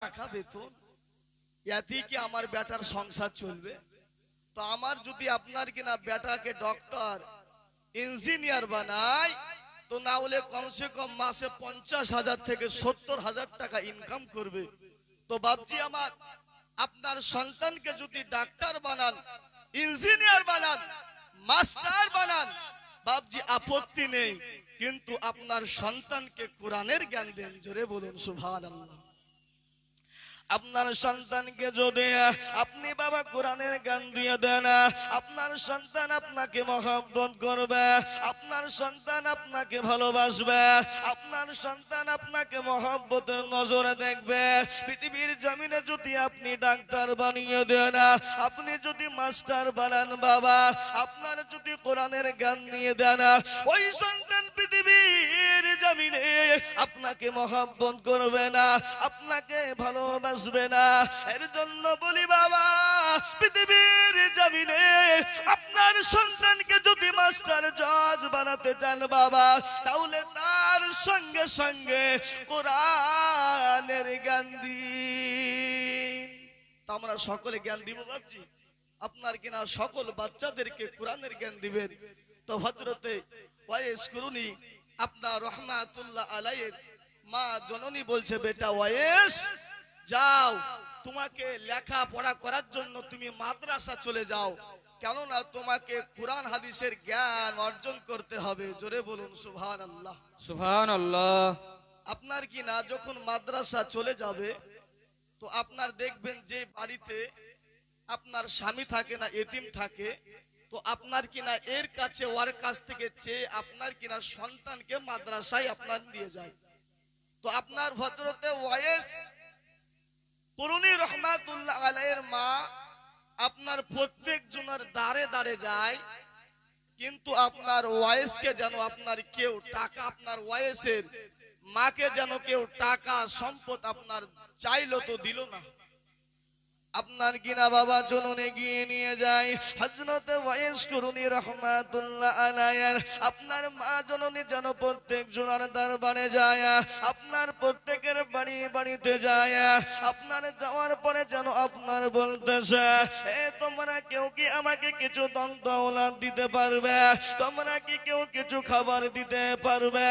টাকা বেতন, এতেই কি আমার বেটার সংসার চলবে? তো আমার যদি আপনার কিনা বেটাকে ডক্টর ইঞ্জিনিয়ার বানাই, তো না হলে কমসে কম মাসে 50,000 থেকে 70,000 টাকা ইনকাম করবে। তো বাপজি আমার, আপনার সন্তানকে যদি ডাক্তার বানান, ইঞ্জিনিয়ার বানান, মাস্টার বানান, বাপজি আপত্তি নেই, কিন্তু আপনার সন্তানকে কোরআনের জ্ঞান দেন। জোরে বলুন সুবহানাল্লাহ। আপনার সন্তানকে যদি আপনি বাবা কোরআনের জ্ঞান দিয়ে দেন, আপনার সন্তান আপনাকে মহব্বত করবে, আপনার সন্তান আপনাকে ভালোবাসবে, আপনার সন্তান আপনাকে মহব্বতের নজরে দেখবে। পৃথিবীর জমিনে যদি আপনি ডাক্তার বানিয়ে দেন, আপনি যদি মাস্টার বানান বাবা, আপনার যদি কোরআনের জ্ঞান নিয়ে দেন, ওই সন্তান পৃথিবীর জমিনে আপনাকে মহব্বত করবে না, আপনাকে ভালোবাসবে না। এর জন্য বলি বাবা, পৃথিবীর জমিনে আপনার সন্তানকে যদি মাস্টার জজ বানাতে চান বাবা, তাহলে তার সঙ্গে সঙ্গে কোরআনের জ্ঞান দিন। তা আমরা সকলে জ্ঞান দিব বাবজি, আপনার কিনা সকল বাচ্চাদেরকে কোরআনের জ্ঞান দিবেন। তো হযরতে ওয়াইস কুরুনি আপনার রহমাতুল্লাহ আলাইহির মা জননী বলছে, বেটা ওয়াইস, যাও, তোমাকে লেখাপড়া করার জন্য তুমি মাদ্রাসা চলে যাও, কেননা তোমাকে কোরআন হাদিসের জ্ঞান অর্জন করতে হবে। জোরে বলুন সুবহানাল্লাহ। সুবহানাল্লাহ। আপনার কি না যখন মাদ্রাসা চলে যাবে, তো আপনার দেখবেন যে বাড়িতে আপনার স্বামী থাকে না, এতিম থাকে, তো আপনার কিনা এর কাছে ওর কাছ থেকে চেয়ে আপনার কিনা সন্তানকে মাদ্রাসায় আপনার দিয়ে যায়। তো আপনার হযরতে ওয়াইস কুরুনি রহমাতুল্লাহ আলাইহির মা আপনার প্রত্যেক জনের দাঁড়ে দাঁড়ে যায়, কিন্তু আপনার ওয়াইসকে যেন আপনার কেউ টাকা, আপনার ওয়াইসের মাকে যেন কেউ টাকা সম্পদ আপনার চাইলো তো দিল না। আপনার কিনা বাবা জননে গিয়ে নিয়ে যায় হযরতে ওয়াইস কুরুনি রাহমাতুল্লাহ আলাইহির আপনার মা জননী যেন প্রত্যেক জনের দরবারে যায়, আপনার প্রত্যেকের বাড়ি বাড়িতে যায়, আপনার যাওয়ার পরে যেন আপনার বলতেছে, এ তোমরা কেউ কি আমাকে কিছু ধন দৌলত দিতে পারবে? তোমরা কি কেউ কিছু খাবার দিতে পারবে?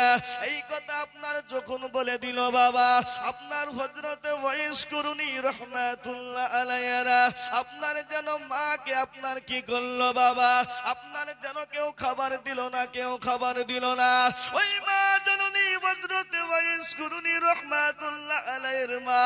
এই কথা আপনার যখন বলে দিল বাবা, আপনার হযরতে ওয়াইস কুরুনি রাহমাতুল্লাহ আলাইহিরা আপনার যেন মাকে আপনার কি করলো বাবা, আপনার যেন কেউ খাবার দিল না, কেউ খাবার দিল না। ওই মা জননী হযরতে ওয়াইস কুরুনি রাহমাতুল্লাহ আলাইহির মা